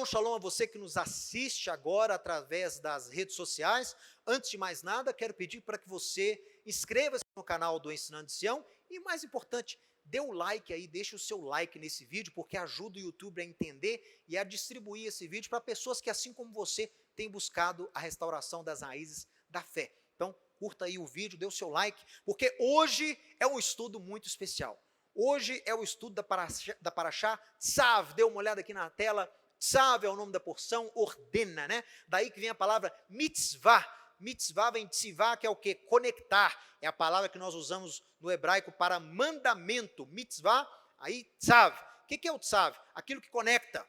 Shalom, shalom a você que nos assiste agora através das redes sociais. Antes de mais nada, quero pedir para que você inscreva-se no canal do Ensinando de Sião e, mais importante, dê um like aí, deixe o seu like nesse vídeo, porque ajuda o YouTube a entender e a distribuir esse vídeo para pessoas que, assim como você, têm buscado a restauração das raízes da fé. Então, curta aí o vídeo, dê o seu like, porque hoje é um estudo muito especial. Hoje é o estudo da Parashá Tzav. Dê uma olhada aqui na tela. Tzav é o nome da porção, ordena, né? Daí que vem a palavra mitzvah. Mitzvah vem de tzivá, que é o quê? Conectar. É a palavra que nós usamos no hebraico para mandamento. Mitzvah, aí tzav. O que é o tzav? Aquilo que conecta.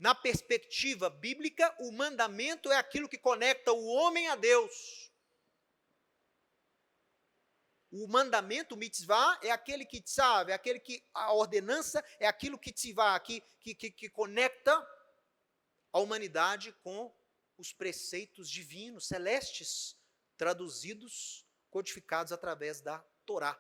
Na perspectiva bíblica, o mandamento é aquilo que conecta o homem a Deus. O mandamento, mitzvah, é aquele que tzav, é aquele que, a ordenança é aquilo que tzivá, que conecta a humanidade com os preceitos divinos, celestes, traduzidos, codificados através da Torá.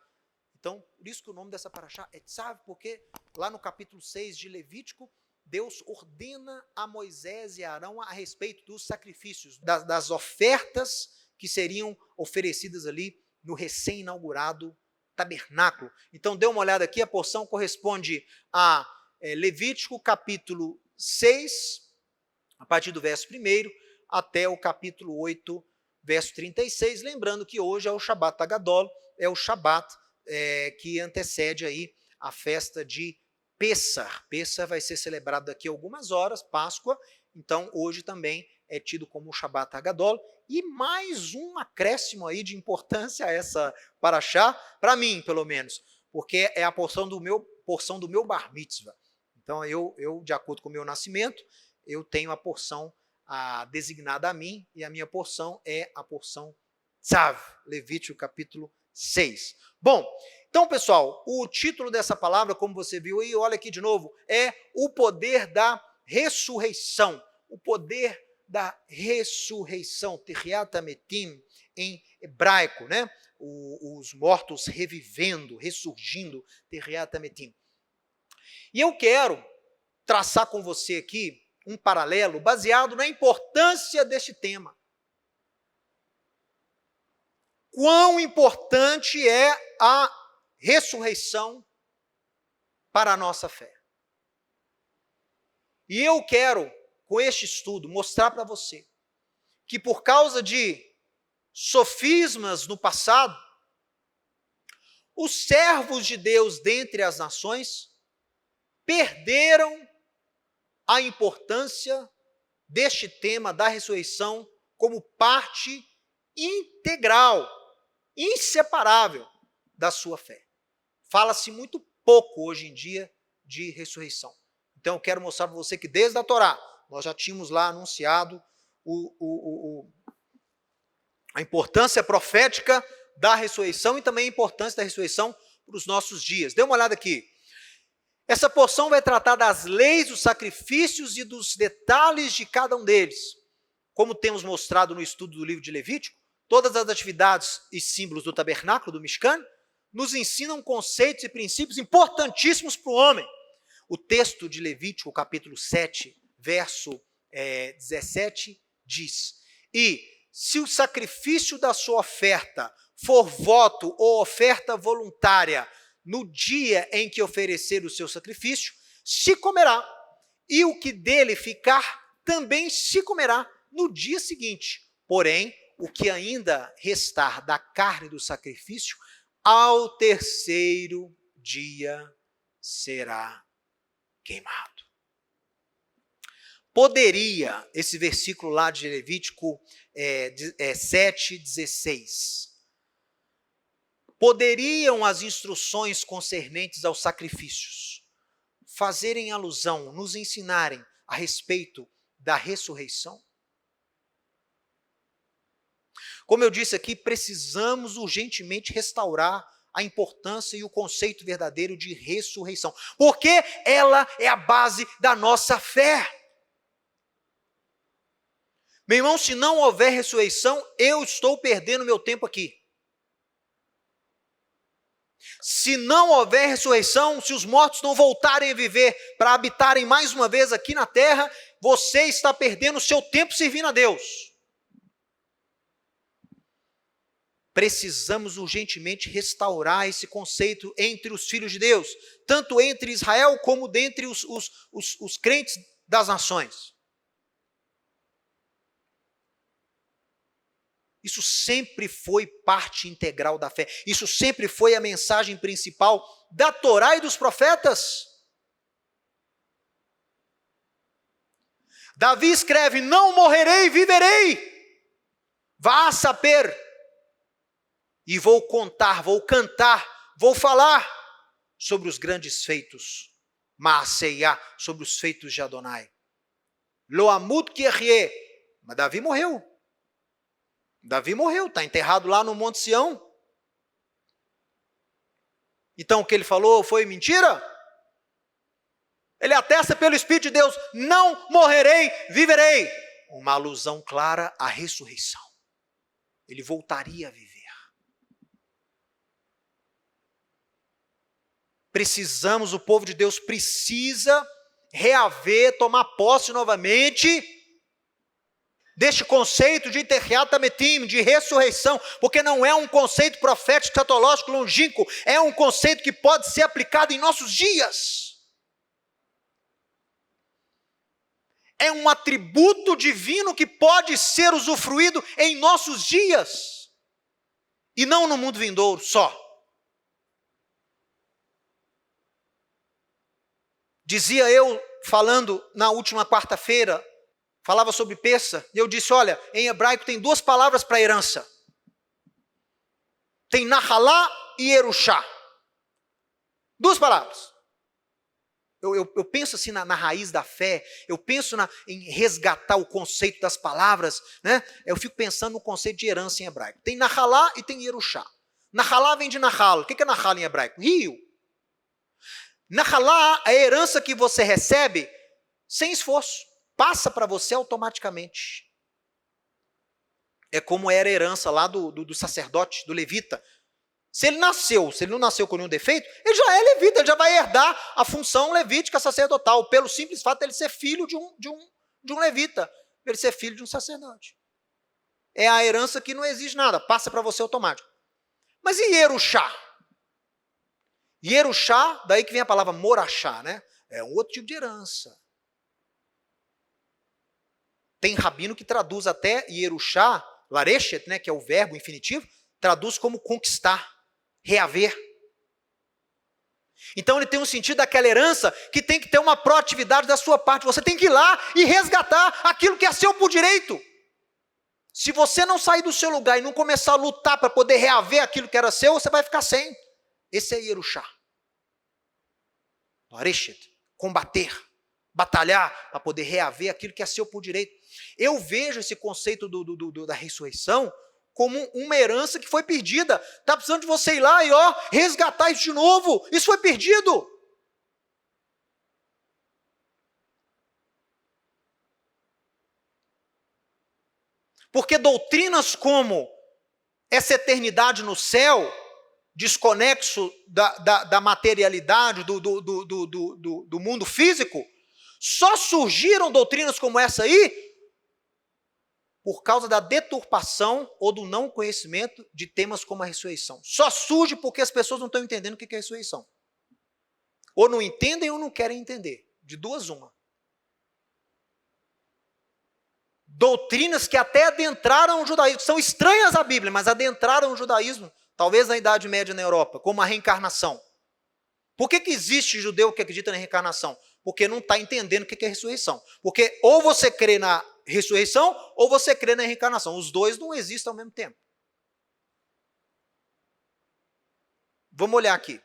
Então, por isso que o nome dessa paraxá é Tzav, porque lá no capítulo 6 de Levítico, Deus ordena a Moisés e a Arão a respeito dos sacrifícios, das ofertas que seriam oferecidas ali no recém-inaugurado tabernáculo. Então, dê uma olhada aqui, a porção corresponde a Levítico capítulo 6, a partir do verso 1 até o capítulo 8, verso 36, lembrando que hoje é o Shabat Hagadol, é o Shabat que antecede aí a festa de Pessah. Pessah vai ser celebrado daqui a algumas horas, Páscoa, então hoje também é tido como o Shabat Hagadol, e mais um acréscimo aí de importância a essa paraxá, para mim, pelo menos, porque é a porção do meu bar mitzvah. Então, eu, de acordo com o meu nascimento, eu tenho a porção designada a mim, e a minha porção é a porção Tzav, Levítico capítulo 6. Bom, então, pessoal, o título dessa palavra, como você viu aí, olha aqui de novo, é o poder da ressurreição. O poder da ressurreição, Tehiat Hametim, em hebraico, né? Os mortos revivendo, ressurgindo, Tehiat Hametim. E eu quero traçar com você aqui um paralelo baseado na importância deste tema. Quão importante é a ressurreição para a nossa fé. E eu quero, com este estudo, mostrar para você que por causa de sofismas no passado, os servos de Deus dentre as nações perderam a importância deste tema da ressurreição como parte integral, inseparável da sua fé. Fala-se muito pouco hoje em dia de ressurreição. Então eu quero mostrar para você que desde a Torá, nós já tínhamos lá anunciado a importância profética da ressurreição e também a importância da ressurreição para os nossos dias. Dê uma olhada aqui. Essa porção vai tratar das leis, dos sacrifícios e dos detalhes de cada um deles. Como temos mostrado no estudo do livro de Levítico, todas as atividades e símbolos do tabernáculo, do Mishkan, nos ensinam conceitos e princípios importantíssimos para o homem. O texto de Levítico, capítulo 7, verso 17, diz: E se o sacrifício da sua oferta for voto ou oferta voluntária, no dia em que oferecer o seu sacrifício, se comerá, e o que dele ficar também se comerá no dia seguinte. Porém, o que ainda restar da carne do sacrifício, ao terceiro dia será queimado. Poderia, esse versículo lá de Levítico 7:16, poderiam as instruções concernentes aos sacrifícios fazerem alusão, nos ensinarem a respeito da ressurreição? Como eu disse aqui, precisamos urgentemente restaurar a importância e o conceito verdadeiro de ressurreição, porque ela é a base da nossa fé. Meu irmão, se não houver ressurreição, eu estou perdendo meu tempo aqui. Se não houver ressurreição, se os mortos não voltarem a viver para habitarem mais uma vez aqui na terra, você está perdendo o seu tempo servindo a Deus. Precisamos urgentemente restaurar esse conceito entre os filhos de Deus, tanto entre Israel como dentre os crentes das nações. Isso sempre foi parte integral da fé. Isso sempre foi a mensagem principal da Torá e dos profetas. Davi escreve: não morrerei, viverei. Vá saber. E vou contar, vou cantar, vou falar sobre os grandes feitos. Maaseiá, sobre os feitos de Adonai. Lo amut kyrie. Mas Davi morreu. Davi morreu, está enterrado lá no Monte Sião. Então o que ele falou foi mentira? Ele atesta pelo Espírito de Deus: não morrerei, viverei. Uma alusão clara à ressurreição. Ele voltaria a viver. Precisamos, o povo de Deus precisa reaver, tomar posse novamente deste conceito de Tehiat Hametim, de ressurreição, porque não é um conceito profético, escatológico, longínquo, é um conceito que pode ser aplicado em nossos dias. É um atributo divino que pode ser usufruído em nossos dias, e não no mundo vindouro só. Dizia eu, falando na última quarta-feira, falava sobre Pessa, e eu disse: olha, em hebraico tem duas palavras para herança. Tem Nahalá e Erushá. Duas palavras. Eu penso assim na raiz da fé, eu penso em resgatar o conceito das palavras, né? Eu fico pensando no conceito de herança em hebraico. Tem Nahalá e tem Erushá. Nahalá vem de Nahal. O que é Nahal em hebraico? Rio. Nahalá é a herança que você recebe sem esforço. Passa para você automaticamente. É como era a herança lá do sacerdote, do levita. Se ele não nasceu com nenhum defeito, ele já é levita, ele já vai herdar a função levítica sacerdotal, pelo simples fato de ele ser filho de um levita, ele ser filho de um sacerdote. É a herança que não exige nada, passa para você automático. Mas e Erushá? Erushá, daí que vem a palavra morachá, né? É um outro tipo de herança. Tem rabino que traduz até Erushá, lareshet, né, que é o verbo infinitivo, traduz como conquistar, reaver. Então ele tem um sentido daquela herança que tem que ter uma proatividade da sua parte. Você tem que ir lá e resgatar aquilo que é seu por direito. Se você não sair do seu lugar e não começar a lutar para poder reaver aquilo que era seu, você vai ficar sem. Esse é Erushá. Lareshet, combater, batalhar para poder reaver aquilo que é seu por direito. Eu vejo esse conceito da ressurreição como uma herança que foi perdida. Está precisando de você ir lá e resgatar isso de novo. Isso foi perdido. Porque doutrinas como essa eternidade no céu, desconexo da materialidade, do mundo físico, só surgiram doutrinas como essa aí por causa da deturpação ou do não conhecimento de temas como a ressurreição. Só surge porque as pessoas não estão entendendo o que é ressurreição. Ou não entendem ou não querem entender. De duas, uma. Doutrinas que até adentraram o judaísmo, são estranhas à Bíblia, mas adentraram o judaísmo, talvez na Idade Média na Europa, como a reencarnação. Por que existe judeu que acredita na reencarnação? Porque não está entendendo o que é ressurreição. Porque ou você crê na ressurreição, ou você crê na reencarnação. Os dois não existem ao mesmo tempo. Vamos olhar aqui.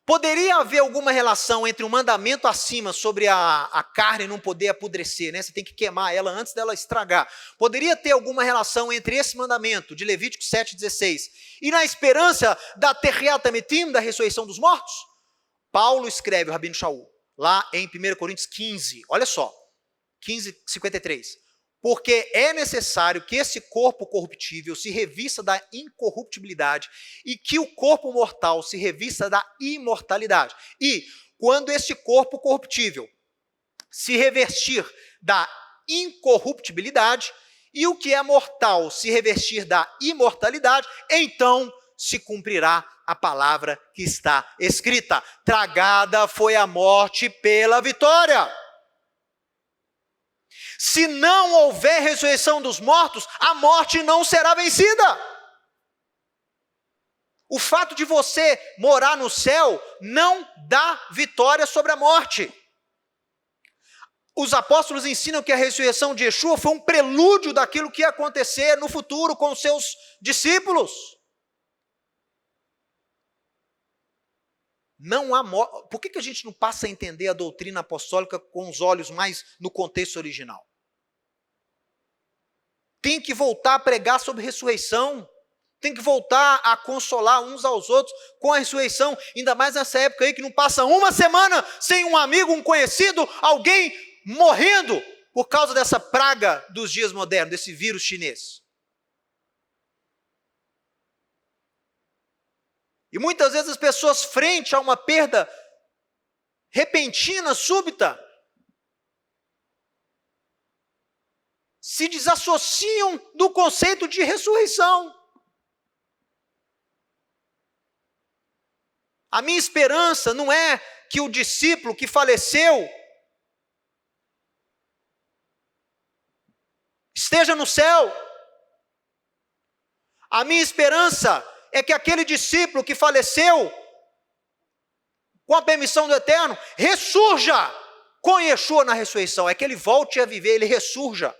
Poderia haver alguma relação entre um mandamento acima sobre a carne não poder apodrecer, né? Você tem que queimar ela antes dela estragar. Poderia ter alguma relação entre esse mandamento de Levítico 7,16 e na esperança da Tehiat Hametim, da ressurreição dos mortos? Paulo escreve, o Rabino Shaul, lá em 1 Coríntios 15, olha só, 15:53. Porque é necessário que esse corpo corruptível se revista da incorruptibilidade e que o corpo mortal se revista da imortalidade. E quando esse corpo corruptível se revestir da incorruptibilidade, e o que é mortal se revestir da imortalidade, então se cumprirá a palavra que está escrita: tragada foi a morte pela vitória. Se não houver ressurreição dos mortos, a morte não será vencida. O fato de você morar no céu não dá vitória sobre a morte. Os apóstolos ensinam que a ressurreição de Yeshua foi um prelúdio daquilo que ia acontecer no futuro com os seus discípulos. Não há morte. Por que a gente não passa a entender a doutrina apostólica com os olhos mais no contexto original? Tem que voltar a pregar sobre ressurreição. Tem que voltar a consolar uns aos outros com a ressurreição. Ainda mais nessa época aí que não passa uma semana sem um amigo, um conhecido, alguém morrendo por causa dessa praga dos dias modernos, desse vírus chinês. E muitas vezes as pessoas, frente a uma perda repentina, súbita, se desassociam do conceito de ressurreição. A minha esperança não é que o discípulo que faleceu esteja no céu. A minha esperança é que aquele discípulo que faleceu, com a permissão do Eterno, ressurja com Yeshua na ressurreição. É que ele volte a viver, ele ressurja.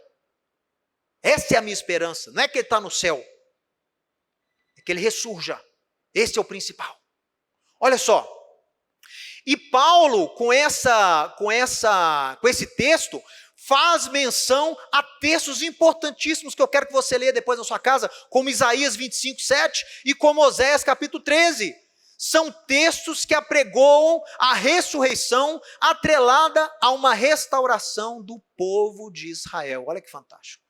Essa é a minha esperança. Não é que ele está no céu. É que ele ressurja. Esse é o principal. Olha só. E Paulo, com esse texto, faz menção a textos importantíssimos que eu quero que você leia depois na sua casa, como Isaías 25:7 e como Oséias capítulo 13. São textos que apregoam a ressurreição atrelada a uma restauração do povo de Israel. Olha que fantástico.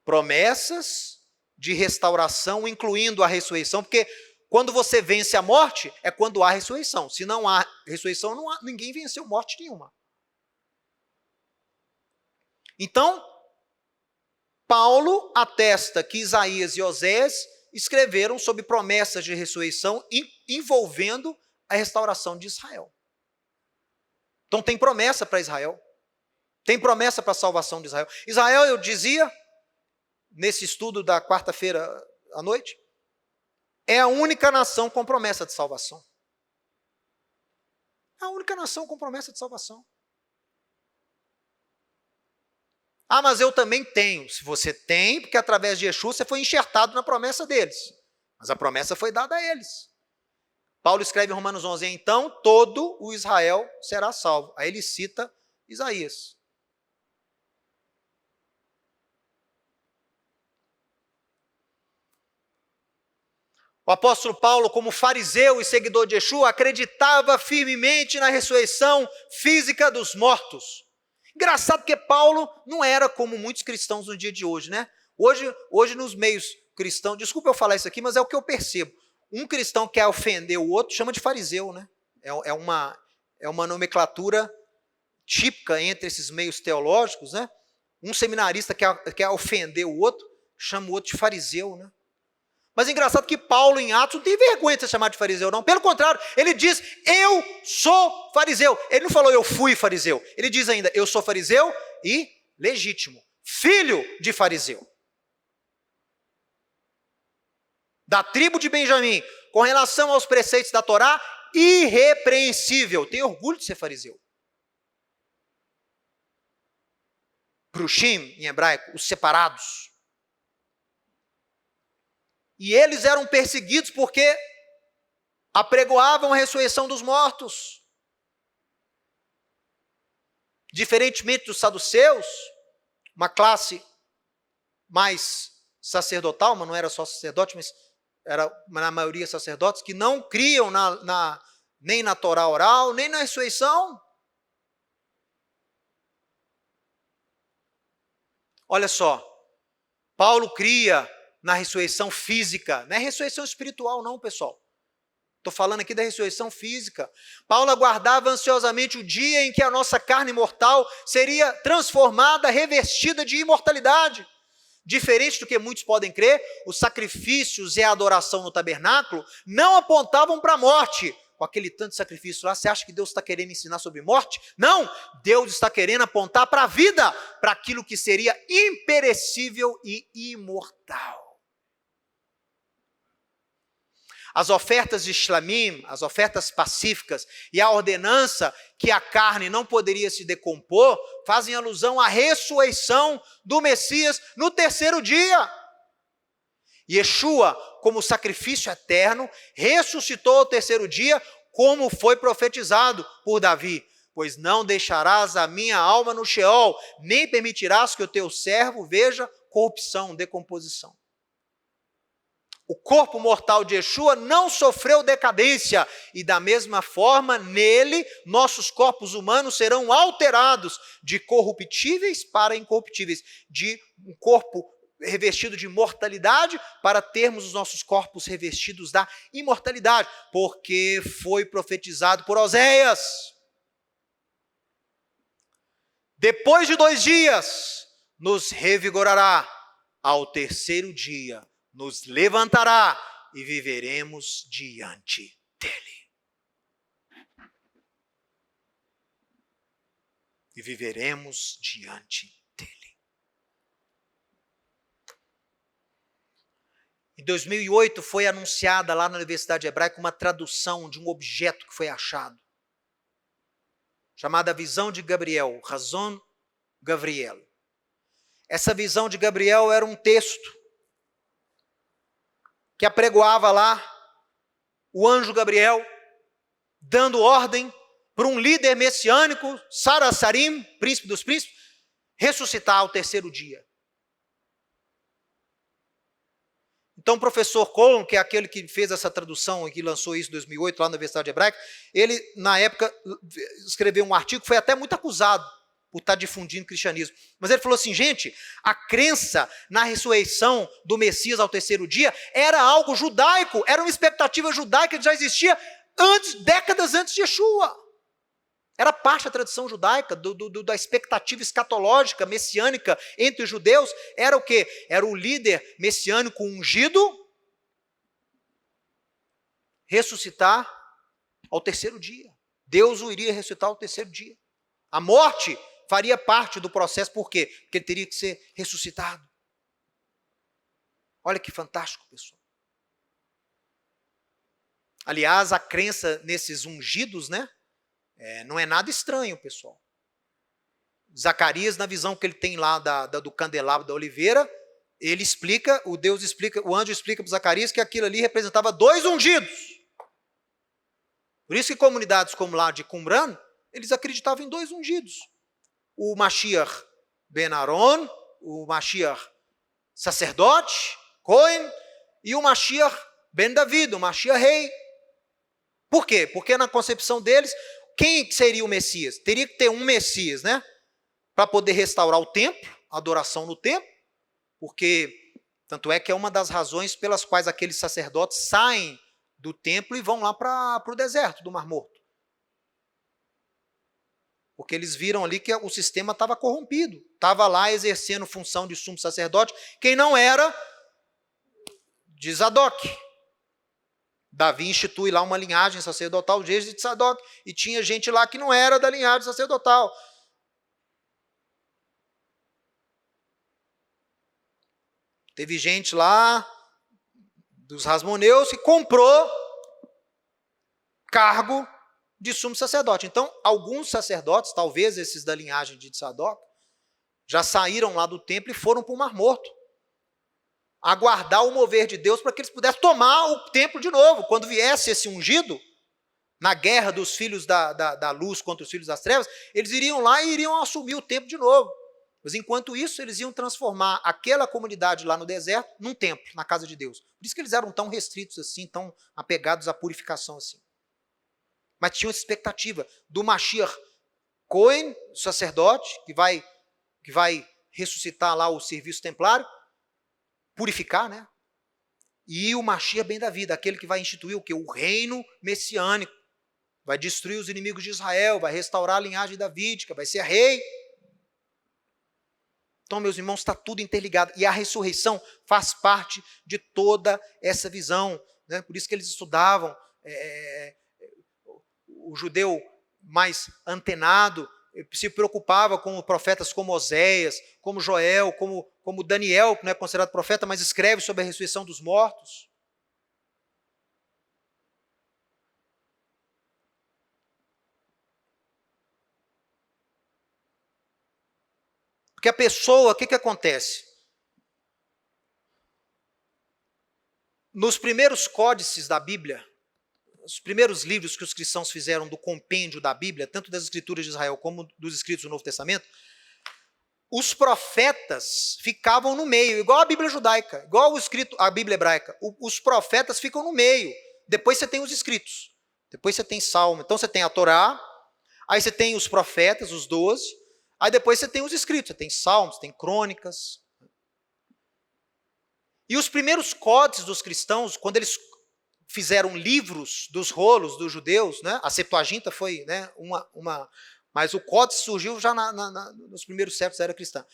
Promessas de restauração, incluindo a ressurreição, porque quando você vence a morte, é quando há ressurreição. Se não há ressurreição, ninguém venceu morte nenhuma. Então, Paulo atesta que Isaías e Oséias escreveram sobre promessas de ressurreição envolvendo a restauração de Israel. Então tem promessa para Israel. Tem promessa para a salvação de Israel. Israel, eu dizia, nesse estudo da quarta-feira à noite, é a única nação com promessa de salvação. É a única nação com promessa de salvação. Ah, mas eu também tenho. Se você tem, porque através de Yeshua você foi enxertado na promessa deles. Mas a promessa foi dada a eles. Paulo escreve em Romanos 11, então todo o Israel será salvo. Aí ele cita Isaías. O apóstolo Paulo, como fariseu e seguidor de Yeshua, acreditava firmemente na ressurreição física dos mortos. Engraçado porque Paulo não era como muitos cristãos no dia de hoje, né? Hoje nos meios cristãos, desculpa eu falar isso aqui, mas é o que eu percebo. Um cristão quer ofender o outro, chama de fariseu, né? É uma nomenclatura típica entre esses meios teológicos, né? Um seminarista quer ofender o outro, chama o outro de fariseu, né? Mas é engraçado que Paulo, em Atos, não tem vergonha de ser chamado de fariseu, não. Pelo contrário, ele diz, eu sou fariseu. Ele não falou, eu fui fariseu. Ele diz ainda, eu sou fariseu e legítimo. Filho de fariseu. Da tribo de Benjamim, com relação aos preceitos da Torá, irrepreensível. Tem orgulho de ser fariseu. Prushim, em hebraico, os separados. E eles eram perseguidos porque apregoavam a ressurreição dos mortos. Diferentemente dos saduceus, uma classe mais sacerdotal, mas não era só sacerdote, mas era na maioria sacerdotes, que não criam nem na Torá oral, nem na ressurreição. Olha só, Paulo cria na ressurreição física, não é ressurreição espiritual não, pessoal. Estou falando aqui da ressurreição física. Paulo aguardava ansiosamente o dia em que a nossa carne mortal seria transformada, revestida de imortalidade. Diferente do que muitos podem crer, os sacrifícios e a adoração no tabernáculo não apontavam para a morte. Com aquele tanto de sacrifício lá, você acha que Deus está querendo ensinar sobre morte? Não! Deus está querendo apontar para a vida, para aquilo que seria imperecível e imortal. As ofertas de Shlamim, as ofertas pacíficas e a ordenança que a carne não poderia se decompor, fazem alusão à ressurreição do Messias no terceiro dia. Yeshua, como sacrifício eterno, ressuscitou ao terceiro dia, como foi profetizado por Davi. Pois não deixarás a minha alma no Sheol, nem permitirás que o teu servo veja corrupção, decomposição. O corpo mortal de Yeshua não sofreu decadência, e da mesma forma, nele, nossos corpos humanos serão alterados de corruptíveis para incorruptíveis, de um corpo revestido de mortalidade para termos os nossos corpos revestidos da imortalidade, porque foi profetizado por Oséias. Depois de 2 dias, nos revigorará, ao terceiro dia, nos levantará e viveremos diante dele. E viveremos diante dele. Em 2008 foi anunciada lá na Universidade Hebraica uma tradução de um objeto que foi achado, chamada Visão de Gabriel, Razon Gabriel. Essa visão de Gabriel era um texto que apregoava lá o anjo Gabriel, dando ordem para um líder messiânico, Sarasarim, príncipe dos príncipes, ressuscitar ao terceiro dia. Então o professor Cohen, que é aquele que fez essa tradução e que lançou isso em 2008 lá na Universidade Hebraica, ele na época escreveu um artigo que foi até muito acusado por estar difundindo o cristianismo. Mas ele falou assim, gente, a crença na ressurreição do Messias ao terceiro dia era algo judaico, era uma expectativa judaica que já existia décadas antes de Yeshua. Era parte da tradição judaica, da expectativa escatológica, messiânica entre os judeus. Era o quê? Era o líder messiânico ungido ressuscitar ao terceiro dia. Deus o iria ressuscitar ao terceiro dia. A morte faria parte do processo, por quê? Porque ele teria que ser ressuscitado. Olha que fantástico, pessoal. Aliás, a crença nesses ungidos, né? Não é nada estranho, pessoal. Zacarias, na visão que ele tem lá do candelabro da oliveira, ele explica, o anjo explica para Zacarias que aquilo ali representava 2 ungidos. Por isso que comunidades como lá de Qumran, eles acreditavam em 2 ungidos. O Mashiach ben Aaron, o Mashiach sacerdote, Cohen, e o Mashiach ben David, o Mashiach rei. Por quê? Porque na concepção deles, quem seria o Messias? Teria que ter um Messias, né? Para poder restaurar o templo, a adoração no templo, porque tanto é que é uma das razões pelas quais aqueles sacerdotes saem do templo e vão lá para o deserto do Mar Morto. Porque eles viram ali que o sistema estava corrompido. Estava lá exercendo função de sumo sacerdote, quem não era de Zadok. Davi institui lá uma linhagem sacerdotal desde Zadok, e tinha gente lá que não era da linhagem sacerdotal. Teve gente lá dos Rasmoneus que comprou cargo de sumo sacerdote. Então, alguns sacerdotes, talvez esses da linhagem de Zadok, já saíram lá do templo e foram para o Mar Morto, aguardar o mover de Deus para que eles pudessem tomar o templo de novo. Quando viesse esse ungido, na guerra dos filhos da luz contra os filhos das trevas, eles iriam lá e iriam assumir o templo de novo. Mas enquanto isso, eles iam transformar aquela comunidade lá no deserto num templo, na casa de Deus. Por isso que eles eram tão restritos assim, tão apegados à purificação assim. Mas tinham essa expectativa do Mashiach Cohen, sacerdote, que vai ressuscitar lá o serviço templário, purificar, né? E o Mashiach bem da vida, aquele que vai instituir o quê? O reino messiânico. Vai destruir os inimigos de Israel, vai restaurar a linhagem davídica, vai ser rei. Então, meus irmãos, está tudo interligado. E a ressurreição faz parte de toda essa visão. Né? Por isso que eles estudavam, o judeu mais antenado se preocupava com profetas como Oséias, como Joel, como Daniel, que não é considerado profeta, mas escreve sobre a ressurreição dos mortos. Porque a pessoa, o que acontece? Nos primeiros códices da Bíblia, os primeiros livros que os cristãos fizeram do compêndio da Bíblia, tanto das Escrituras de Israel como dos escritos do Novo Testamento, os profetas ficavam no meio, igual a Bíblia judaica, igual a Bíblia hebraica. Os profetas ficam no meio. Depois você tem os escritos. Depois você tem Salmo. Então você tem a Torá, aí você tem os profetas, os 12, aí depois você tem os escritos. Você tem Salmos, tem Crônicas. E os primeiros códices dos cristãos, quando eles fizeram livros dos rolos dos judeus, né? A Septuaginta foi, né, mas o códice surgiu já nos primeiros séculos da era cristã.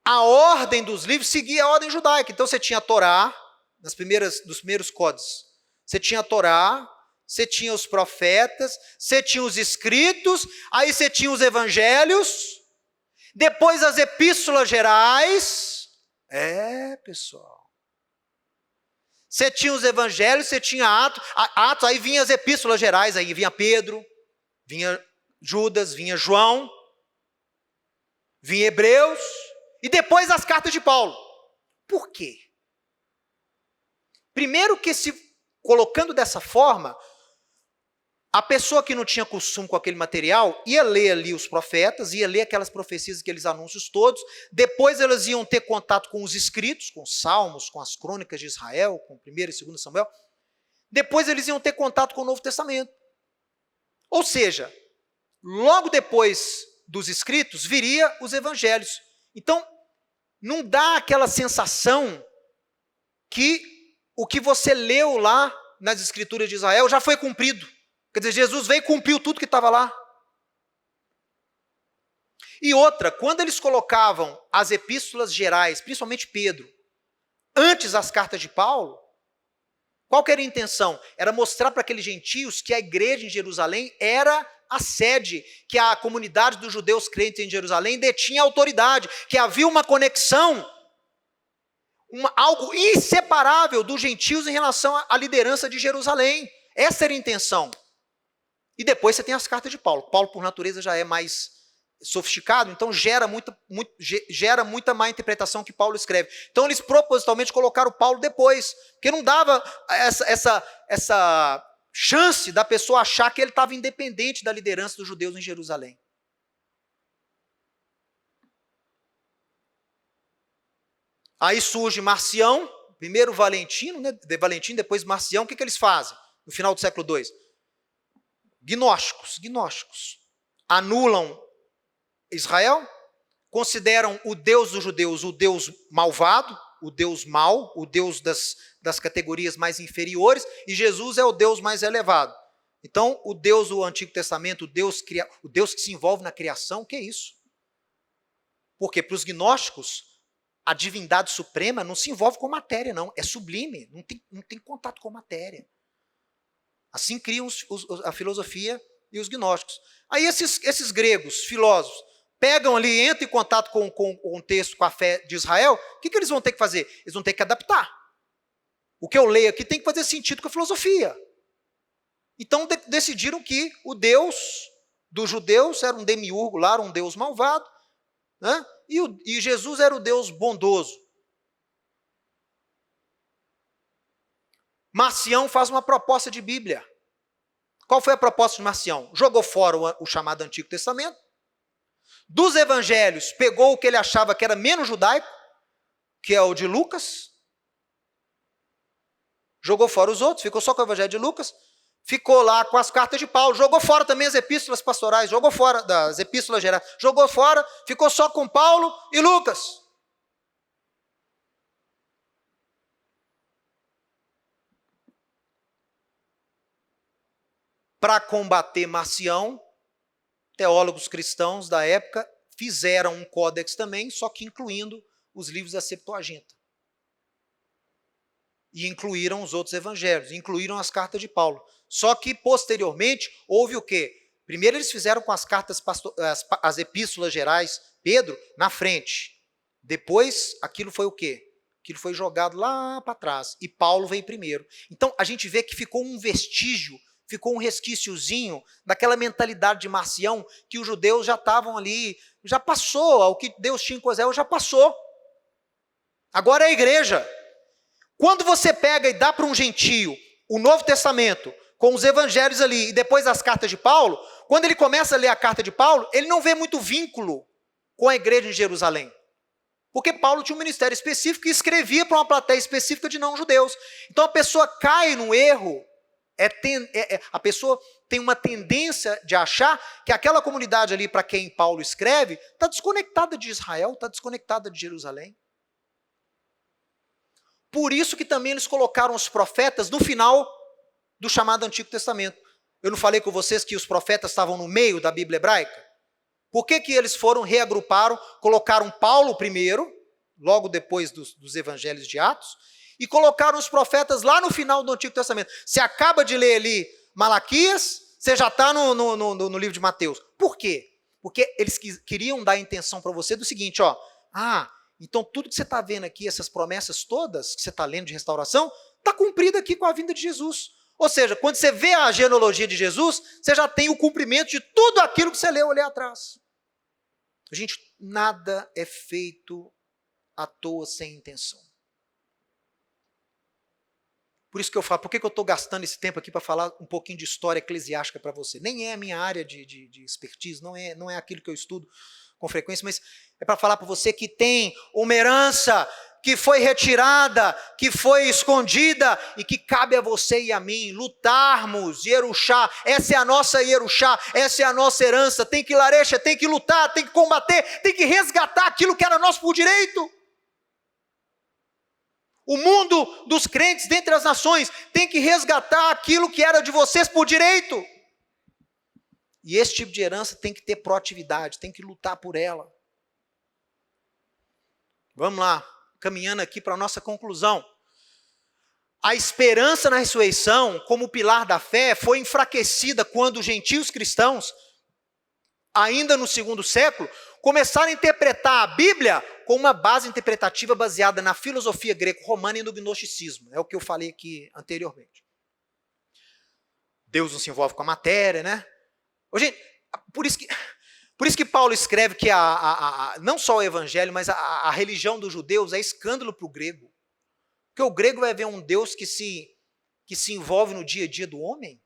A ordem dos livros seguia a ordem judaica. Então você tinha a Torá, dos primeiros códices. Você tinha a Torá, você tinha os profetas, você tinha os escritos, aí você tinha os evangelhos, depois as epístolas gerais. Pessoal. Você tinha os evangelhos, você tinha Atos, aí vinha as epístolas gerais, aí vinha Pedro, vinha Judas, vinha João, vinha Hebreus, e depois as cartas de Paulo. Por quê? Primeiro que, se colocando dessa forma, a pessoa que não tinha costume com aquele material ia ler ali os profetas, ia ler aquelas profecias, aqueles anúncios todos, depois elas iam ter contato com os escritos, com os salmos, com as crônicas de Israel, com 1º e 2º Samuel, depois eles iam ter contato com o Novo Testamento. Ou seja, logo depois dos escritos viria os evangelhos. Então, não dá aquela sensação que o que você leu lá nas escrituras de Israel já foi cumprido. Quer dizer, Jesus veio e cumpriu tudo que estava lá. E outra, quando eles colocavam as epístolas gerais, principalmente Pedro, antes das cartas de Paulo, qual que era a intenção? Era mostrar para aqueles gentios que a igreja em Jerusalém era a sede, que a comunidade dos judeus crentes em Jerusalém detinha autoridade, que havia uma conexão, algo inseparável dos gentios em relação à liderança de Jerusalém. Essa era a intenção. E depois você tem as cartas de Paulo. Paulo, por natureza, já é mais sofisticado, então gera muita má interpretação que Paulo escreve. Então eles propositalmente colocaram Paulo depois, porque não dava essa chance da pessoa achar que ele estava independente da liderança dos judeus em Jerusalém. Aí surge Marcião, primeiro Valentino, né? Valentino, depois Marcião. O que eles fazem no final do século II? Gnósticos. Anulam Israel, consideram o Deus dos judeus o Deus malvado, o Deus mau, o Deus das categorias mais inferiores, e Jesus é o Deus mais elevado. Então, o Deus do Antigo Testamento, o Deus que se envolve na criação, o que é isso? Porque para os gnósticos, a divindade suprema não se envolve com matéria, não. É sublime, não tem contato com matéria. Assim criam a filosofia e os gnósticos. Aí esses gregos, filósofos, pegam ali, entram em contato com o contexto, com a fé de Israel, o que eles vão ter que fazer? Eles vão ter que adaptar. O que eu leio aqui tem que fazer sentido com a filosofia. Então decidiram que o Deus dos judeus era um demiurgo lá, era um Deus malvado, né? E Jesus era o Deus bondoso. Marcião faz uma proposta de Bíblia. Qual foi a proposta de Marcião? Jogou fora o chamado Antigo Testamento. Dos evangelhos, pegou o que ele achava que era menos judaico, que é o de Lucas. Jogou fora os outros, ficou só com o evangelho de Lucas. Ficou lá com as cartas de Paulo. Jogou fora também as epístolas pastorais. Jogou fora das epístolas gerais. Jogou fora, ficou só com Paulo e Lucas. para combater Marcião, teólogos cristãos da época fizeram um códex também, só que incluindo os livros da Septuaginta. E incluíram os outros evangelhos, incluíram as cartas de Paulo. Só que, posteriormente, houve o quê? Primeiro eles fizeram com as cartas, as epístolas gerais, Pedro, na frente. Depois, aquilo foi o quê? Aquilo foi jogado lá para trás. E Paulo veio primeiro. Então, a gente vê que ficou um vestígio, ficou um resquíciozinho daquela mentalidade de Marcião, que os judeus já estavam ali, já passou, o que Deus tinha com Israel já passou. Agora é a igreja. Quando você pega e dá para um gentio o Novo Testamento, com os evangelhos ali, e depois as cartas de Paulo, quando ele começa a ler a carta de Paulo, ele não vê muito vínculo com a igreja de Jerusalém. Porque Paulo tinha um ministério específico e escrevia para uma plateia específica de não-judeus. Então a pessoa cai no erro, a pessoa tem uma tendência de achar que aquela comunidade ali para quem Paulo escreve está desconectada de Israel, está desconectada de Jerusalém. Por isso que também eles colocaram os profetas no final do chamado Antigo Testamento. Eu não falei com vocês que os profetas estavam no meio da Bíblia hebraica? Por que eles foram, reagruparam, colocaram Paulo primeiro, logo depois dos evangelhos de Atos, e colocaram os profetas lá no final do Antigo Testamento? Você acaba de ler ali Malaquias, você já está no livro de Mateus. Por quê? Porque eles queriam dar a intenção para você do seguinte, ó, então tudo que você está vendo aqui, essas promessas todas que você está lendo de restauração, está cumprida aqui com a vinda de Jesus. Ou seja, quando você vê a genealogia de Jesus, você já tem o cumprimento de tudo aquilo que você leu ali atrás. Gente, nada é feito à toa sem intenção. Por isso que eu falo, por que eu estou gastando esse tempo aqui para falar um pouquinho de história eclesiástica para você? Nem é a minha área de expertise, não é aquilo que eu estudo com frequência, mas é para falar para você que tem uma herança que foi retirada, que foi escondida e que cabe a você e a mim lutarmos, Yerushá, essa é a nossa Yerushá, essa é a nossa herança, tem que larecha, tem que lutar, tem que combater, tem que resgatar aquilo que era nosso por direito. O mundo dos crentes dentre as nações tem que resgatar aquilo que era de vocês por direito. E esse tipo de herança tem que ter proatividade, tem que lutar por ela. Vamos lá, caminhando aqui para a nossa conclusão. A esperança na ressurreição, como pilar da fé, foi enfraquecida quando os gentios cristãos, ainda no segundo século, começaram a interpretar a Bíblia com uma base interpretativa baseada na filosofia greco-romana e no gnosticismo. É o que eu falei aqui anteriormente. Deus não se envolve com a matéria, né? Gente, por isso que Paulo escreve que não só o evangelho, mas a religião dos judeus é escândalo para o grego. Porque o grego vai ver um Deus que se envolve no dia a dia do homem.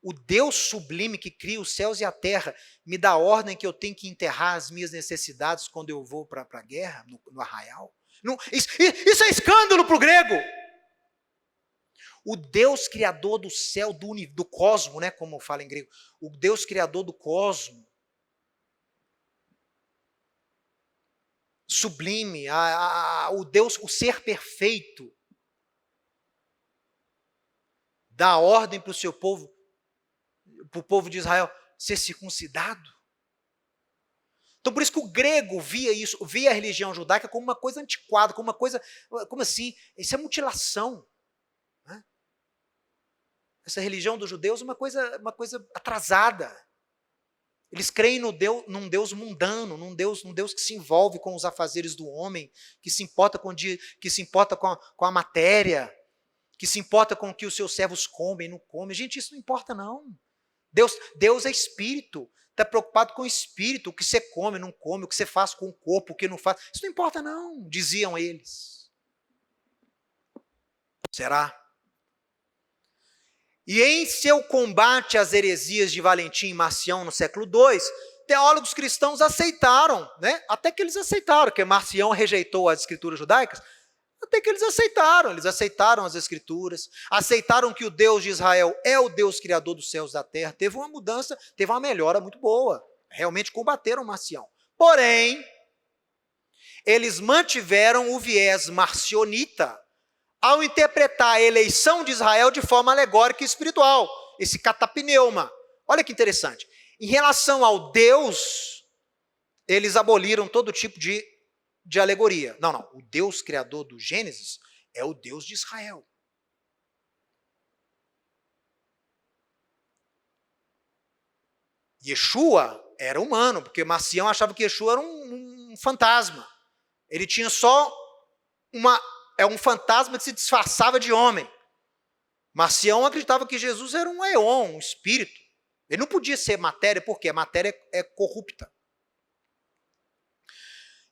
O Deus sublime que cria os céus e a terra me dá ordem que eu tenho que enterrar as minhas necessidades quando eu vou para a guerra, no arraial. Isso é escândalo para o grego. O Deus criador do céu, do cosmo, né, como fala em grego, o Deus criador do cosmo, sublime, o Deus, o ser perfeito, dá ordem para o seu povo, para o povo de Israel, ser circuncidado. Então, por isso que o grego via a religião judaica como uma coisa antiquada, como uma coisa, como assim? Isso é mutilação. Né? Essa religião dos judeus é uma coisa atrasada. Eles creem num Deus mundano, num Deus que se envolve com os afazeres do homem, que se importa com a matéria, que se importa com o que os seus servos comem e não comem. Gente, isso não importa não. Deus é espírito, está preocupado com o espírito, o que você come, não come, o que você faz com o corpo, o que não faz. Isso não importa não, diziam eles. Será? E em seu combate às heresias de Valentim e Marcião no século II, teólogos cristãos aceitaram, né? Até que eles aceitaram, que Marcião rejeitou as escrituras judaicas, até que eles aceitaram as escrituras, aceitaram que o Deus de Israel é o Deus criador dos céus e da terra, teve uma mudança, teve uma melhora muito boa, realmente combateram Marcião. Porém, eles mantiveram o viés marcionita ao interpretar a eleição de Israel de forma alegórica e espiritual. esse catapneuma. Olha que interessante. Em relação ao Deus, eles aboliram todo tipo de alegoria. Não. O Deus criador do Gênesis é o Deus de Israel. Yeshua era humano, porque Marcião achava que Yeshua era um fantasma. Ele tinha só um fantasma que se disfarçava de homem. Marcião acreditava que Jesus era um eon, um espírito. Ele não podia ser matéria, porque a matéria é corrupta.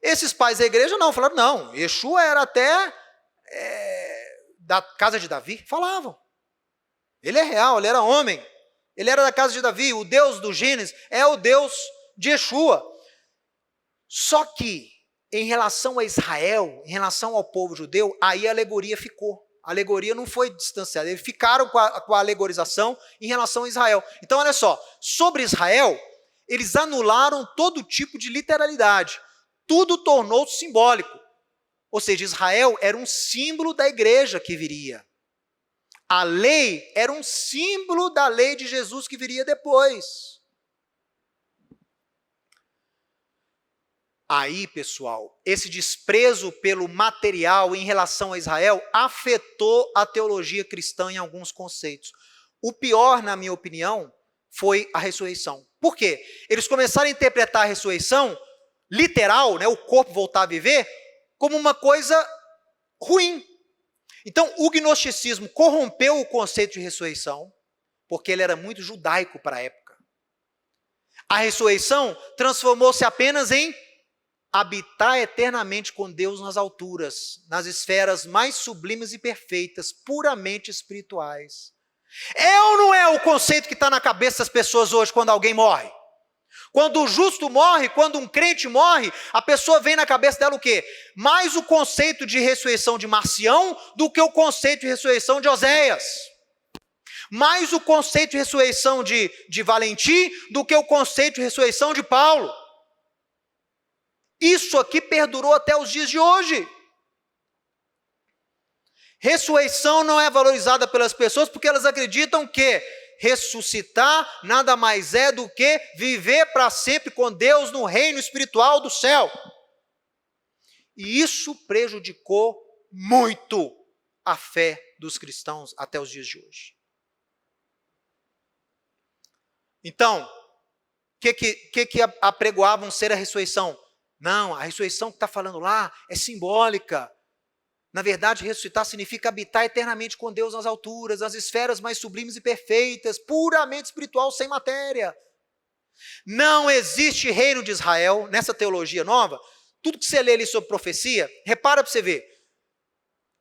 Esses pais da igreja não, falaram, não, Yeshua era até da casa de Davi. Falavam. Ele é real, ele era homem. Ele era da casa de Davi, o Deus do Gênesis é o Deus de Yeshua. Só que, em relação a Israel, em relação ao povo judeu, aí a alegoria ficou. A alegoria não foi distanciada, eles ficaram com a alegorização em relação a Israel. Então, olha só, sobre Israel, eles anularam todo tipo de literalidade. Tudo tornou-se simbólico. Ou seja, Israel era um símbolo da igreja que viria. A lei era um símbolo da lei de Jesus que viria depois. Aí, pessoal, esse desprezo pelo material em relação a Israel afetou a teologia cristã em alguns conceitos. O pior, na minha opinião, foi a ressurreição. Por quê? Eles começaram a interpretar a ressurreição literal, né, o corpo voltar a viver, como uma coisa ruim. Então, o gnosticismo corrompeu o conceito de ressurreição, porque ele era muito judaico para a época. A ressurreição transformou-se apenas em habitar eternamente com Deus nas alturas, nas esferas mais sublimes e perfeitas, puramente espirituais. É ou não é o conceito que está na cabeça das pessoas hoje quando alguém morre? Quando o justo morre, quando um crente morre, a pessoa vem na cabeça dela o quê? Mais o conceito de ressurreição de Marcião do que o conceito de ressurreição de Oséias. Mais o conceito de ressurreição de Valentim do que o conceito de ressurreição de Paulo. Isso aqui perdurou até os dias de hoje. Ressurreição não é valorizada pelas pessoas porque elas acreditam que ressuscitar nada mais é do que viver para sempre com Deus no reino espiritual do céu. E isso prejudicou muito a fé dos cristãos até os dias de hoje. Então, o que apregoavam ser a ressurreição? Não, a ressurreição que está falando lá é simbólica. Na verdade, ressuscitar significa habitar eternamente com Deus nas alturas, nas esferas mais sublimes e perfeitas, puramente espiritual, sem matéria. Não existe reino de Israel, nessa teologia nova. Tudo que você lê ali sobre profecia, repara para você ver.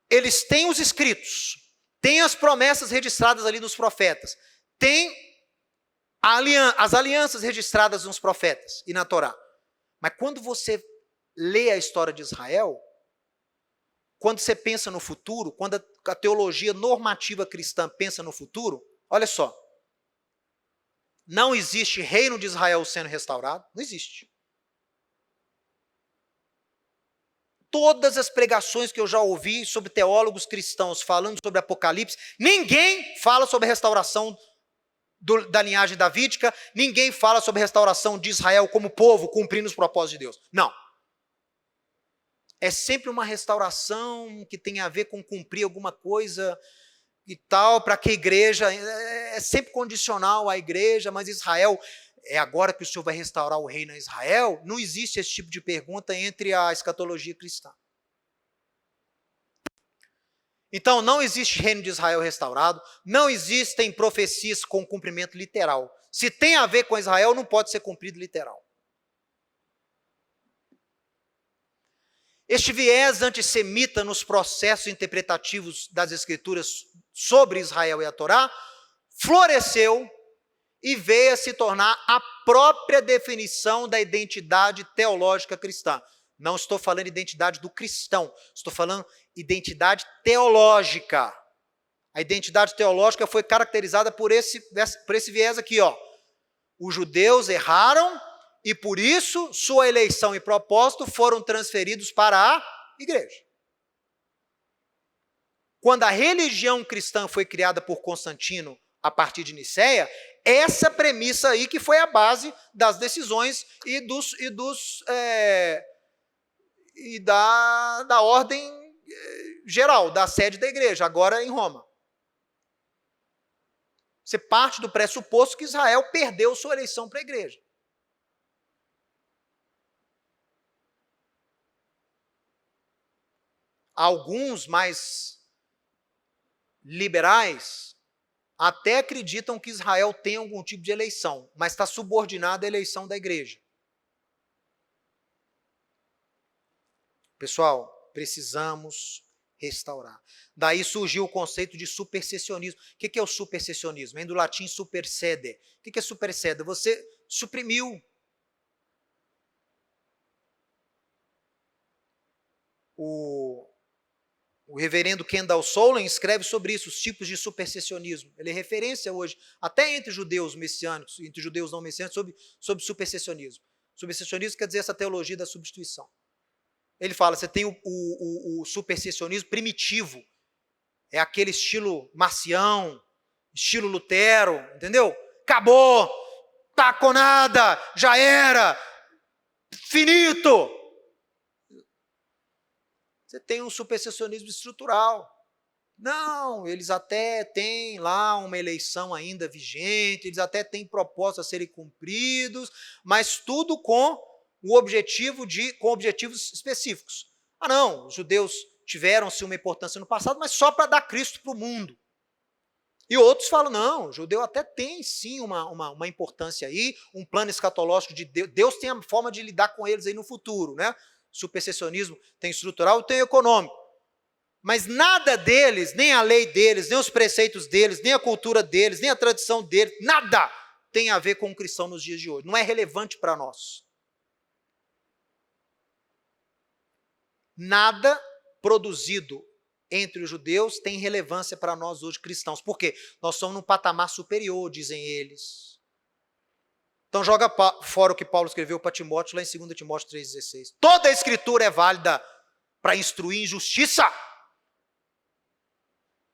Eles têm os escritos, têm as promessas registradas ali nos profetas, têm as alianças registradas nos profetas e na Torá. Mas quando você lê a história de Israel, quando você pensa no futuro, quando a teologia normativa cristã pensa no futuro, olha só, não existe reino de Israel sendo restaurado, não existe. Todas as pregações que eu já ouvi sobre teólogos cristãos falando sobre Apocalipse, ninguém fala sobre a restauração da linhagem davídica, ninguém fala sobre a restauração de Israel como povo, cumprindo os propósitos de Deus. Não. É sempre uma restauração que tem a ver com cumprir alguma coisa e tal, para que a igreja, é sempre condicional à igreja, mas Israel, é agora que o Senhor vai restaurar o reino a Israel? Não existe esse tipo de pergunta entre a escatologia cristã. Então, não existe reino de Israel restaurado, não existem profecias com cumprimento literal. Se tem a ver com Israel, não pode ser cumprido literal. Este viés antissemita nos processos interpretativos das Escrituras sobre Israel e a Torá floresceu e veio a se tornar a própria definição da identidade teológica cristã. Não estou falando identidade do cristão, estou falando identidade teológica. A identidade teológica foi caracterizada por esse viés aqui, ó. Os judeus erraram e por isso sua eleição e propósito foram transferidos para a igreja. Quando a religião cristã foi criada por Constantino a partir de Nicéia, essa premissa aí que foi a base das decisões e da ordem geral, da sede da igreja, agora em Roma. Você parte do pressuposto que Israel perdeu sua eleição para a igreja. Alguns mais liberais até acreditam que Israel tem algum tipo de eleição, mas está subordinada à eleição da igreja. Pessoal, precisamos restaurar. Daí surgiu o conceito de supersessionismo. O que é o supersessionismo? Vem do latim supersede. O que é supersede? Você suprimiu. O reverendo Kendall Solon escreve sobre isso, os tipos de supersessionismo. Ele é referência hoje, até entre judeus messiânicos, entre judeus não messiânicos, sobre supersessionismo. Supersessionismo quer dizer essa teologia da substituição. Ele fala, você tem o supersessionismo primitivo, é aquele estilo Marcião, estilo Lutero, entendeu? Acabou, tá com nada, já era, finito. Você tem um supersessionismo estrutural. Não, eles até têm lá uma eleição ainda vigente, eles até têm propostas a serem cumpridos, mas tudo com objetivos específicos. Ah, não, os judeus tiveram-se uma importância no passado, mas só para dar Cristo para o mundo. E outros falam, não, o judeu até tem sim uma importância aí, um plano escatológico de Deus, Deus tem a forma de lidar com eles aí no futuro, né? Supersessionismo tem estrutural e tem econômico. Mas nada deles, nem a lei deles, nem os preceitos deles, nem a cultura deles, nem a tradição deles, nada tem a ver com o cristão nos dias de hoje. Não é relevante para nós. Nada produzido entre os judeus tem relevância para nós hoje cristãos. Por quê? Nós somos num patamar superior, dizem eles. Então joga fora o que Paulo escreveu para Timóteo, lá em 2 Timóteo 3,16. Toda a escritura é válida para instruir em justiça,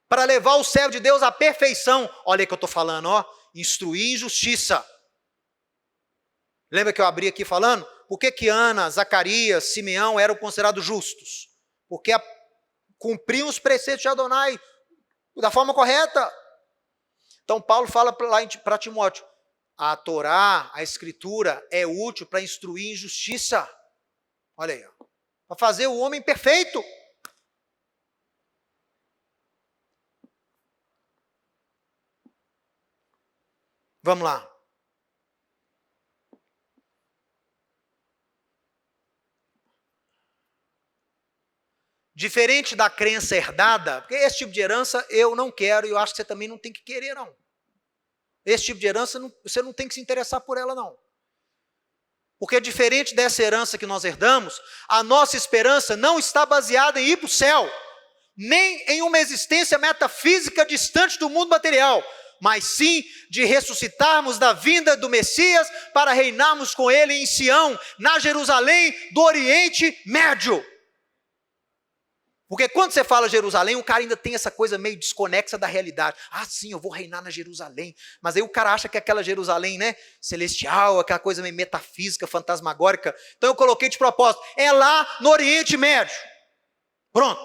para levar o servo de Deus à perfeição. Olha aí que eu estou falando, ó, instruir em justiça. Lembra que eu abri aqui falando? Por que Ana, Zacarias, Simeão eram considerados justos? Porque cumpriam os preceitos de Adonai da forma correta. Então Paulo fala lá para Timóteo, a Torá, a Escritura, é útil para instruir em justiça. Olha aí, para fazer o homem perfeito. Vamos lá. Diferente da crença herdada, porque esse tipo de herança eu não quero e eu acho que você também não tem que querer, não. Esse tipo de herança, você não tem que se interessar por ela, não. Porque diferente dessa herança que nós herdamos, a nossa esperança não está baseada em ir para o céu, nem em uma existência metafísica distante do mundo material, mas sim de ressuscitarmos da vinda do Messias para reinarmos com ele em Sião, na Jerusalém do Oriente Médio. Porque quando você fala Jerusalém, o cara ainda tem essa coisa meio desconexa da realidade. Ah, sim, eu vou reinar na Jerusalém. Mas aí o cara acha que aquela Jerusalém, né, celestial, aquela coisa meio metafísica, fantasmagórica. Então eu coloquei de propósito, é lá no Oriente Médio. Pronto.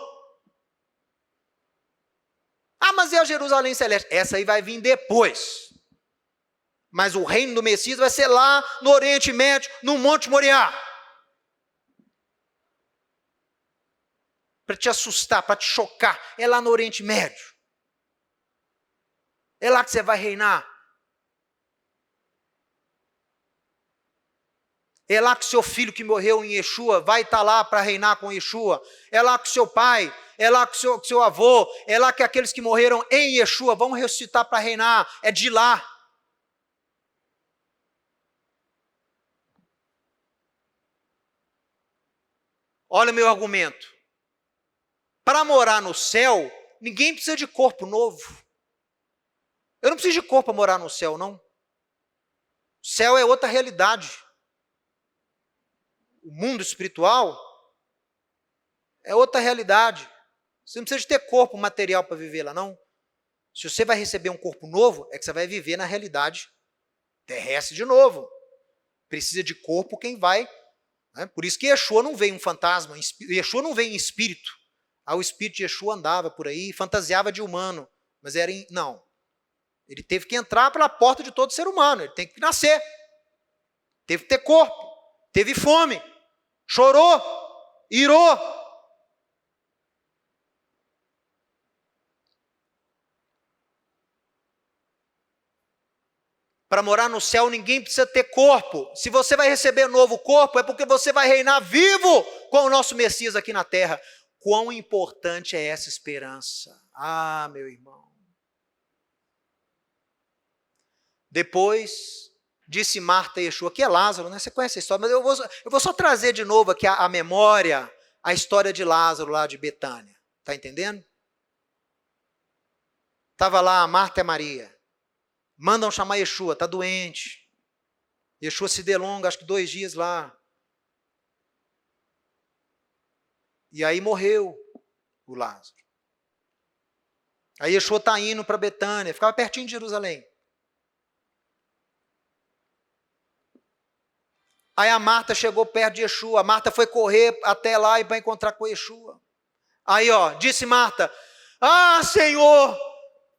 Ah, mas e a Jerusalém celeste? Essa aí vai vir depois. Mas o reino do Messias vai ser lá no Oriente Médio, no Monte Moriá. Para te assustar, para te chocar, é lá no Oriente Médio. É lá que você vai reinar. É lá que seu filho que morreu em Yeshua vai estar lá para reinar com Yeshua. É lá que seu pai, é lá que seu avô, é lá que aqueles que morreram em Yeshua vão ressuscitar para reinar. É de lá. Olha o meu argumento. Para morar no céu, ninguém precisa de corpo novo. Eu não preciso de corpo para morar no céu, não. O céu é outra realidade. O mundo espiritual é outra realidade. Você não precisa de ter corpo material para viver lá, não. Se você vai receber um corpo novo, é que você vai viver na realidade terrestre de novo. Precisa de corpo quem vai. Né? Por isso que Yeshua não veio um fantasma, Yeshua não veio em espírito. O espírito de Yeshua andava por aí, fantasiava de humano, mas não. Ele teve que entrar pela porta de todo ser humano, ele tem que nascer. Teve que ter corpo, teve fome, chorou, irou. Para morar no céu, ninguém precisa ter corpo. Se você vai receber novo corpo, é porque você vai reinar vivo com o nosso Messias aqui na terra. Quão importante é essa esperança? Ah, meu irmão. Depois, disse Marta e Yeshua, que é Lázaro, né? Você conhece a história, mas eu vou só trazer de novo aqui a memória, a história de Lázaro lá de Betânia. Está entendendo? Estava lá a Marta e a Maria. Mandam chamar Yeshua, está doente. Yeshua se delonga, acho que 2 dias lá. E aí morreu o Lázaro. Aí Yeshua está indo para Betânia, ficava pertinho de Jerusalém. Aí a Marta chegou perto de Yeshua, a Marta foi correr até lá e vai encontrar com Yeshua. Aí, disse Marta, Senhor,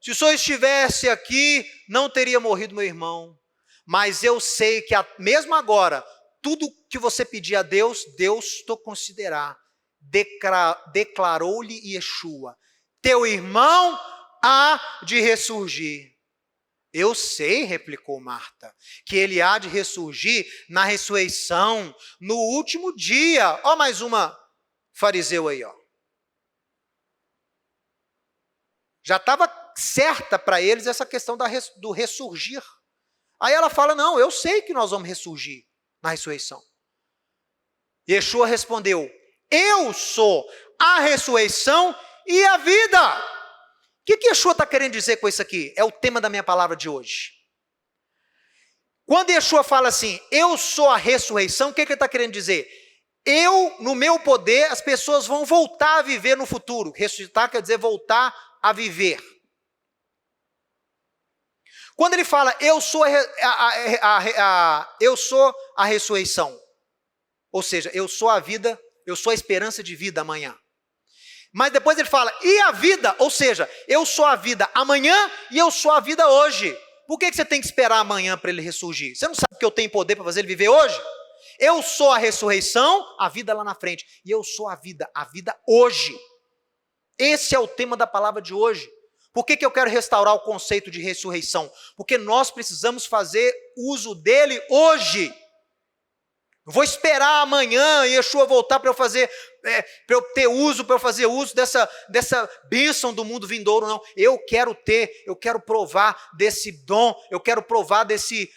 se o Senhor estivesse aqui, não teria morrido meu irmão. Mas eu sei que mesmo agora, tudo que você pedir a Deus, Deus te considerará. Declarou-lhe Yeshua, teu irmão há de ressurgir. Eu sei, replicou Marta, que ele há de ressurgir na ressurreição, no último dia. Mais uma fariseu aí, Já estava certa para eles essa questão do ressurgir. Aí ela fala, não, eu sei que nós vamos ressurgir na ressurreição. Yeshua respondeu, eu sou a ressurreição e a vida. O que Yeshua está querendo dizer com isso aqui? É o tema da minha palavra de hoje. Quando Yeshua fala assim, eu sou a ressurreição, o que ele está querendo dizer? No meu poder, as pessoas vão voltar a viver no futuro. Ressuscitar quer dizer voltar a viver. Quando ele fala, eu sou a ressurreição, ou seja, eu sou a vida, eu sou a esperança de vida amanhã. Mas depois ele fala, e a vida? Ou seja, eu sou a vida amanhã e eu sou a vida hoje. Por que você tem que esperar amanhã para ele ressurgir? Você não sabe que eu tenho poder para fazer ele viver hoje? Eu sou a ressurreição, a vida lá na frente. E eu sou a vida hoje. Esse é o tema da palavra de hoje. Por que eu quero restaurar o conceito de ressurreição? Porque nós precisamos fazer uso dele hoje. Vou esperar amanhã Yeshua voltar para eu fazer, para eu fazer uso dessa bênção do mundo vindouro, não. Eu quero provar desse dom, eu quero provar desse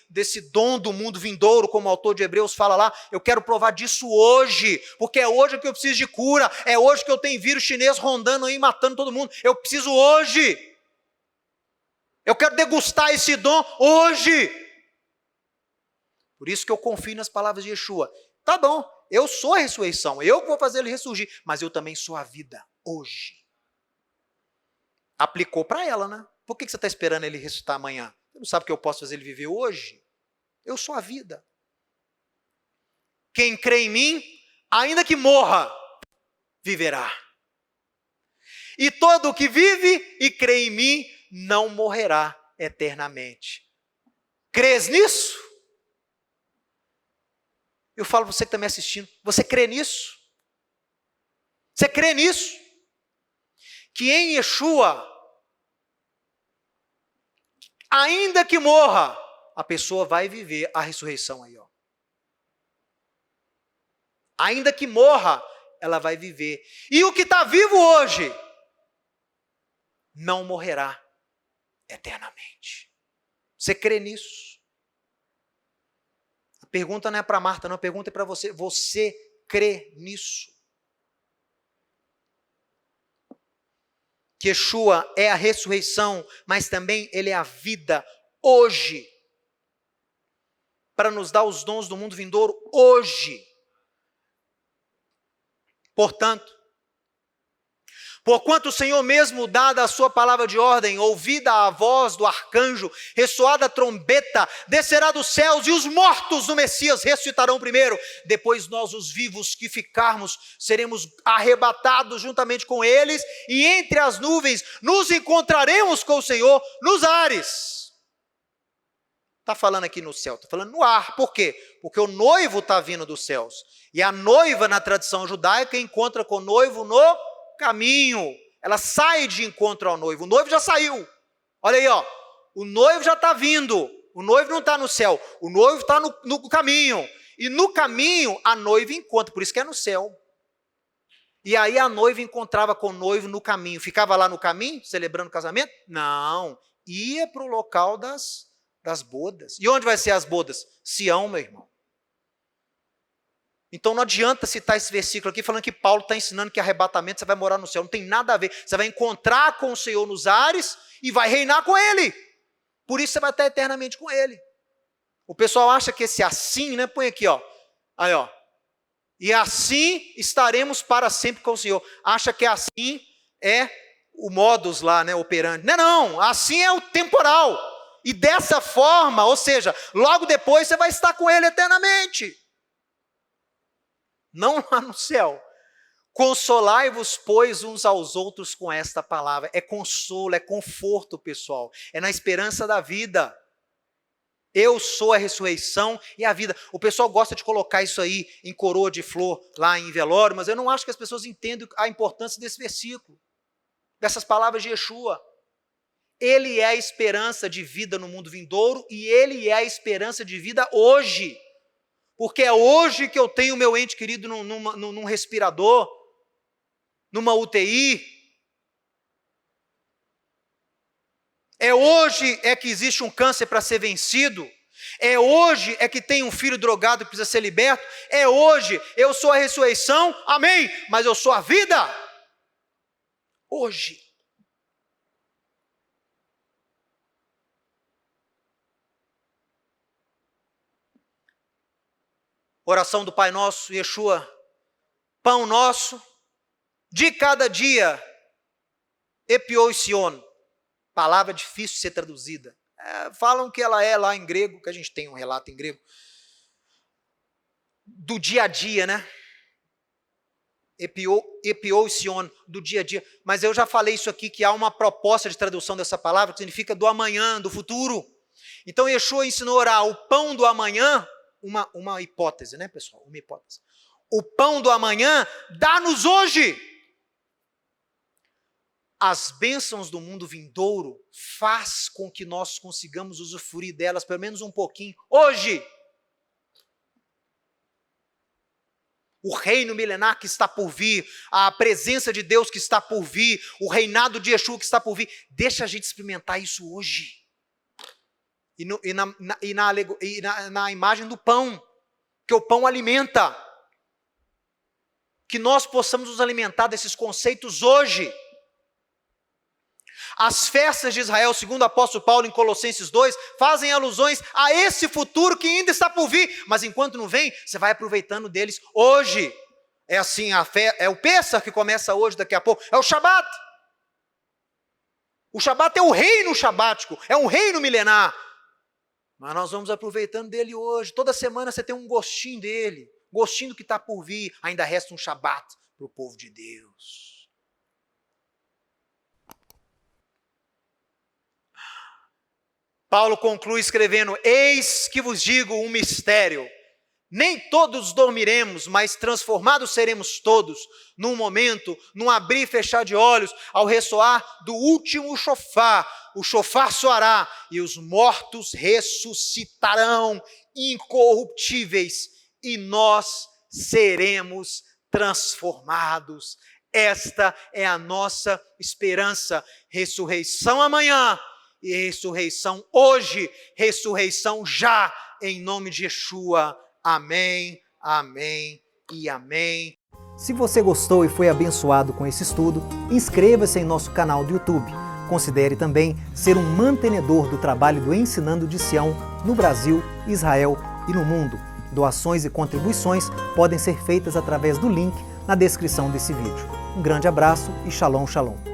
dom do mundo vindouro, como o autor de Hebreus fala lá, eu quero provar disso hoje, porque é hoje que eu preciso de cura, é hoje que eu tenho vírus chinês rondando aí, matando todo mundo, eu preciso hoje. Eu quero degustar esse dom hoje. Por isso que eu confio nas palavras de Yeshua. Tá bom, eu sou a ressurreição, eu que vou fazer ele ressurgir, mas eu também sou a vida hoje. Aplicou para ela, né? Por que você está esperando ele ressuscitar amanhã? Você não sabe que eu posso fazer ele viver hoje? Eu sou a vida. Quem crê em mim, ainda que morra, viverá. E todo o que vive e crê em mim, não morrerá eternamente. Crês nisso? Eu falo para você que está me assistindo, você crê nisso? Você crê nisso? Que em Yeshua, ainda que morra, a pessoa vai viver a ressurreição aí, Ainda que morra, ela vai viver. E o que está vivo hoje, não morrerá eternamente. Você crê nisso? A pergunta não é para Marta, não, a pergunta é para você. Você crê nisso? Que Yeshua é a ressurreição, mas também ele é a vida hoje. Para nos dar os dons do mundo vindouro hoje. Portanto, Porquanto o Senhor mesmo, dada a sua palavra de ordem, ouvida a voz do arcanjo, ressoada a trombeta, descerá dos céus, e os mortos do Messias ressuscitarão primeiro. Depois nós, os vivos que ficarmos, seremos arrebatados juntamente com eles, e entre as nuvens nos encontraremos com o Senhor nos ares. Está falando aqui no céu, está falando no ar. Por quê? Porque o noivo está vindo dos céus. E a noiva, na tradição judaica, encontra com o noivo no caminho. Ela sai de encontro ao noivo. O noivo já saiu. Olha aí, ó. O noivo já está vindo. O noivo não está no céu. O noivo está no caminho. E no caminho, a noiva encontra. Por isso que é no céu. E aí a noiva encontrava com o noivo no caminho. Ficava lá no caminho, celebrando o casamento? Não. Ia para o local das bodas. E onde vai ser as bodas? Sião, meu irmão. Então não adianta citar esse versículo aqui falando que Paulo está ensinando que arrebatamento você vai morar no céu. Não tem nada a ver. Você vai encontrar com o Senhor nos ares e vai reinar com Ele. Por isso você vai estar eternamente com Ele. O pessoal acha que esse assim, né? Põe aqui, ó. Aí, ó. E assim estaremos para sempre com o Senhor. Acha que assim é o modus lá, né? Operante. Não, não. Assim é o temporal. E dessa forma, ou seja, logo depois você vai estar com Ele eternamente. Não lá no céu. Consolai-vos, pois, uns aos outros com esta palavra. É consolo, é conforto, pessoal. É na esperança da vida. Eu sou a ressurreição e a vida. O pessoal gosta de colocar isso aí em coroa de flor, lá em velório, mas eu não acho que as pessoas entendem a importância desse versículo, dessas palavras de Yeshua. Ele é a esperança de vida no mundo vindouro e Ele é a esperança de vida hoje. Porque é hoje que eu tenho meu ente querido num respirador, numa UTI. É hoje é que existe um câncer para ser vencido. É hoje é que tem um filho drogado que precisa ser liberto. É hoje, eu sou a ressurreição, amém, mas eu sou a vida. Hoje. Oração do Pai Nosso, Yeshua, pão nosso, de cada dia, epioision, palavra difícil de ser traduzida. Falam que ela é lá em grego, que a gente tem um relato em grego, do dia a dia, né? Epioision, do dia a dia. Mas eu já falei isso aqui, que há uma proposta de tradução dessa palavra, que significa do amanhã, do futuro. Então Yeshua ensinou a orar o pão do amanhã, uma hipótese, né, pessoal? Uma hipótese. O pão do amanhã, dá-nos hoje. As bênçãos do mundo vindouro faz com que nós consigamos usufruir delas, pelo menos um pouquinho, hoje. O reino milenar que está por vir, a presença de Deus que está por vir, o reinado de Yeshua que está por vir, deixa a gente experimentar isso hoje. E na imagem do pão, que o pão alimenta. Que nós possamos nos alimentar desses conceitos hoje. As festas de Israel, segundo o apóstolo Paulo em Colossenses 2, fazem alusões a esse futuro que ainda está por vir, mas enquanto não vem, você vai aproveitando deles hoje. É assim, a fé, é o Pêssar que começa hoje, daqui a pouco, é o Shabat. O Shabat é o reino shabático, é um reino milenar. Mas nós vamos aproveitando dele hoje. Toda semana você tem um gostinho dele. Gostinho do que está por vir. Ainda resta um Shabat para o povo de Deus. Paulo conclui escrevendo: eis que vos digo um mistério. Nem todos dormiremos, mas transformados seremos todos, num momento, num abrir e fechar de olhos, ao ressoar do último chofar. O chofar soará, e os mortos ressuscitarão incorruptíveis, e nós seremos transformados. Esta é a nossa esperança. Ressurreição amanhã, e ressurreição hoje, ressurreição já, em nome de Yeshua. Amém, amém e amém. Se você gostou e foi abençoado com esse estudo, inscreva-se em nosso canal do YouTube. Considere também ser um mantenedor do trabalho do Ensinando de Sião no Brasil, Israel e no mundo. Doações e contribuições podem ser feitas através do link na descrição desse vídeo. Um grande abraço e shalom, shalom.